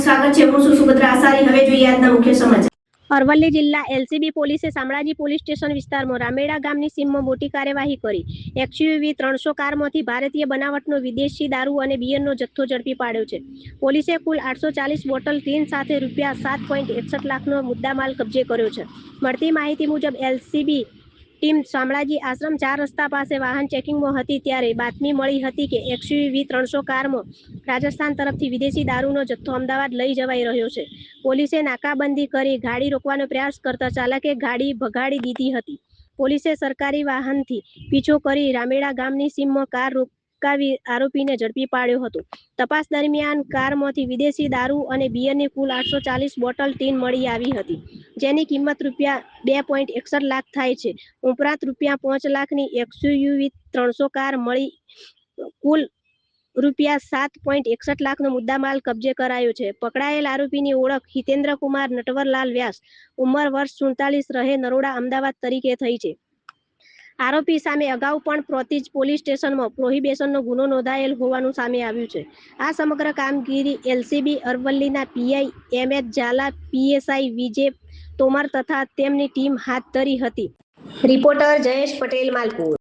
સ્વાગત છે। હું છું સુભદ્રા આસારી। હવે જોઈએ આજના મુખ્ય સમાચાર। અરવલ્લી જિલ્લા એલસીબી પોલીસે શામળાજી પોલીસ સ્ટેશન વિસ્તારમાં રામેડા ગામની સીમમાં મોટી કાર્યવાહી કરી। XUV 300 કારમાંથી ભારતીય બનાવટનો વિદેશી દારૂ અને બિયરનો જથ્થો ઝડપી પાડ્યો છે। પોલીસે કુલ 840 બોટલ ટીન સાથે ₹7.61 લાખનો મુદ્દામાલ કબજે કર્યો છે। મળતી માહિતી મુજબ એલસીબી ટીમ શામળાજી આશ્રમ 4 રસ્તા પાસે વાહન ચેકિંગમાં હતી ત્યારે બાતમી મળી હતી કે XUV 300 કારમાં રાજસ્થાન તરફથી વિદેશી દારૂનો જથ્થો અમદાવાદ લઈ જવાઈ રહ્યો છે। પોલીસે નાકાબંધી કરી ગાડી રોકવાનો પ્રયાસ કરતા ચાલકે ગાડી ભગાડી દીધી હતી। પોલીસે સરકારી વાહનથી પીછો કરી રામેડા ગામની સીમમાં કાર રોકાવી આરોપીને ઝડપી પાડ્યો હતો। તપાસ દરમિયાન કારમાંથી વિદેશી દારૂ અને બિયરની કુલ 840 બોટલ ટીન મળી આવી હતી, જેની કિંમત ₹2.61 લાખ થાય છે। ઉપરાંત ₹5 લાખની XUV 300 કાર મળી કુલ ₹7.61 લાખનો મુદ્દામાલ કબજે કરાયો છે। પકડાયેલ આરોપીની ઓળખ હિતેન્દ્ર કુમાર નટવરલાલ વ્યાસ, ઉંમર વર્ષ 47, રહે નરોડા, અમદાવાદ તરીકે થઈ છે। આરોપી સામે અગાઉ પણ પ્રોતિજ પોલીસ સ્ટેશનમાં પ્રોહિબિશનનો ગુનો નોંધાયેલ હોવાનું સામે આવ્યું છે। આ સમગ્ર કામગીરી એલસીબી અરવલ્લીના પીઆઈ MS ઝાલા, PSI વિજય તોમર તથા તેમની ટીમ હાથ ધરી હતી। રિપોર્ટર જયેશ પટેલ, માલપુર।